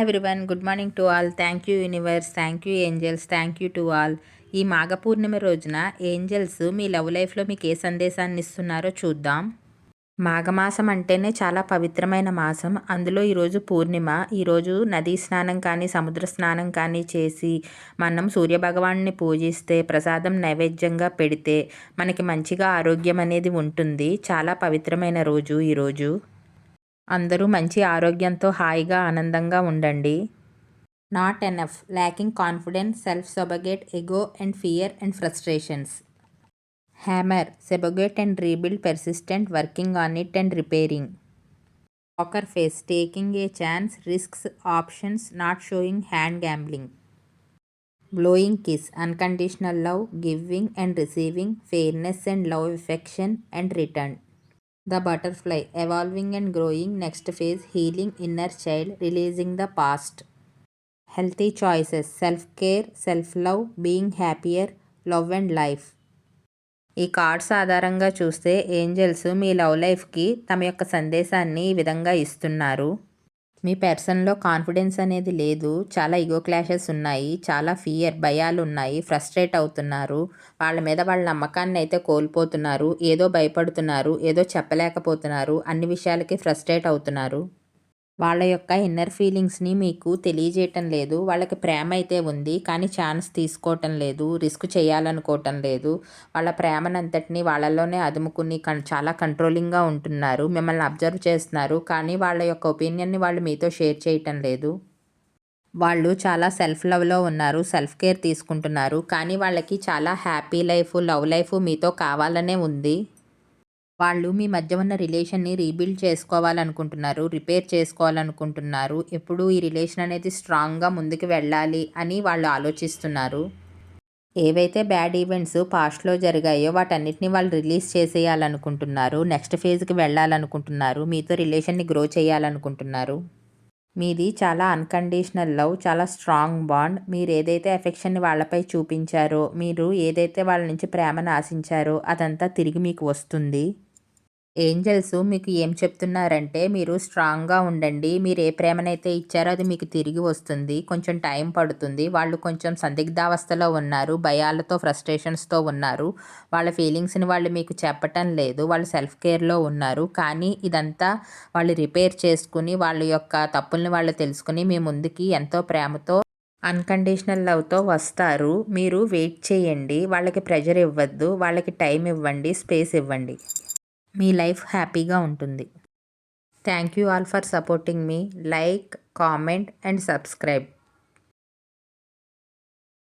Everyone, good morning to all. Thank you universe, thank you angels, thank you to all. ఈ మాఘ పూర్ణిమ రోజున angels మీ love లైఫ్లో మీకు ఏ సందేశాన్ని ఇస్తున్నారో చూద్దాం. మాఘమాసం అంటేనే చాలా పవిత్రమైన మాసం. అందులో ఈరోజు పూర్ణిమ. ఈరోజు నదీ స్నానం కానీ సముద్ర స్నానం కానీ చేసి మనం సూర్యభగవాన్ని పూజిస్తే, ప్రసాదం నైవేద్యంగా పెడితే మనకి మంచిగా ఆరోగ్యం అనేది ఉంటుంది. చాలా పవిత్రమైన రోజు ఈరోజు. అందరూ మంచి ఆరోగ్యంతో హాయిగా ఆనందంగా ఉండండి. Not enough, lacking confidence, self sabotage, ego and fear and frustrations. Hammer, sabotage and rebuild, persistent, working on it and repairing. Poker face, taking a chance, risks, options, not showing, hand gambling. Blowing kiss, unconditional love, giving and receiving, fairness and love, affection and return. The butterfly, evolving and growing, next phase, healing inner child, releasing the past. Healthy choices, self-care, self-love, being happier, love and life. ఈ cards ఆధారంగా చూస్తే angels మీ love లైఫ్కి తమ యొక్క సందేశాన్ని ఈ విధంగా ఇస్తున్నారు. మీ పర్సన్లో కాన్ఫిడెన్స్ అనేది లేదు, చాలా ఈగో క్లాషెస్ ఉన్నాయి, చాలా ఫియర్, భయాలు ఉన్నాయి, ఫ్రస్ట్రేట్ అవుతున్నారు, వాళ్ళ మీద వాళ్ళ నమ్మకాన్ని అయితే కోల్పోతున్నారు, ఏదో భయపడుతున్నారు, ఏదో చెప్పలేకపోతున్నారు, అన్ని విషయాలకి ఫ్రస్ట్రేట్ అవుతున్నారు. వాళ్ళ యొక్క ఇన్నర్ ఫీలింగ్స్ని మీకు తెలియజేయటం లేదు. వాళ్ళకి ప్రేమ అయితే ఉంది, కానీ ఛాన్స్ తీసుకోవటం లేదు, రిస్క్ చేయాలనుకోవటం లేదు. వాళ్ళ ప్రేమనంతటిని వాళ్ళలోనే అదుముకుని చాలా కంట్రోలింగ్గా ఉంటున్నారు. మిమ్మల్ని అబ్జర్వ్ చేస్తున్నారు, కానీ వాళ్ళ యొక్క ఒపీనియన్ని వాళ్ళు మీతో షేర్ చేయటం లేదు. వాళ్ళు చాలా సెల్ఫ్ లవ్లో ఉన్నారు, సెల్ఫ్ కేర్ తీసుకుంటున్నారు, కానీ వాళ్ళకి చాలా హ్యాపీ లైఫ్, లవ్ లైఫ్ మీతో కావాలనే ఉంది. వాళ్ళు మీ మధ్య ఉన్న రిలేషన్ని రీబిల్డ్ చేసుకోవాలనుకుంటున్నారు, రిపేర్ చేసుకోవాలనుకుంటున్నారు. ఎప్పుడు ఈ రిలేషన్ అనేది స్ట్రాంగ్గా ముందుకు వెళ్ళాలి అని వాళ్ళు ఆలోచిస్తున్నారు. ఏవైతే బ్యాడ్ ఈవెంట్స్ పాస్ట్లో జరిగాయో వాటన్నిటిని వాళ్ళు రిలీజ్ చేసేయాలనుకుంటున్నారు. నెక్స్ట్ ఫేజ్కి వెళ్ళాలనుకుంటున్నారు. మీతో రిలేషన్ని గ్రో చేయాలనుకుంటున్నారు. మీది చాలా అన్కండిషనల్ లవ్, చాలా స్ట్రాంగ్ బాండ్. మీరు ఏదైతే ఎఫెక్షన్ని వాళ్ళపై చూపించారో, మీరు ఏదైతే వాళ్ళ నుంచి ప్రేమను ఆశించారో అదంతా తిరిగి మీకు వస్తుంది. ఏంజల్స్ మీకు ఏం చెప్తున్నారంటే, మీరు స్ట్రాంగ్గా ఉండండి. మీరు ఏ ప్రేమనైతే ఇచ్చారో అది మీకు తిరిగి వస్తుంది. కొంచెం టైం పడుతుంది. వాళ్ళు కొంచెం సందిగ్ధావస్థలో ఉన్నారు, భయాలతో, ఫ్రస్ట్రేషన్స్తో ఉన్నారు. వాళ్ళ ఫీలింగ్స్ని వాళ్ళు మీకు చెప్పటం లేదు. వాళ్ళు సెల్ఫ్ కేర్లో ఉన్నారు. కానీ ఇదంతా వాళ్ళు రిపేర్ చేసుకుని, వాళ్ళ యొక్క తప్పుల్ని వాళ్ళు తెలుసుకుని మీ ముందుకి ఎంతో ప్రేమతో, అన్కండిషనల్ లవ్తో వస్తారు. మీరు వెయిట్ చేయండి. వాళ్ళకి ప్రెషర్ ఇవ్వద్దు, వాళ్ళకి టైం ఇవ్వండి, స్పేస్ ఇవ్వండి. మీ లైఫ్ హ్యాపీగా ఉంటుంది. Thank you all for supporting me. Like, comment and subscribe.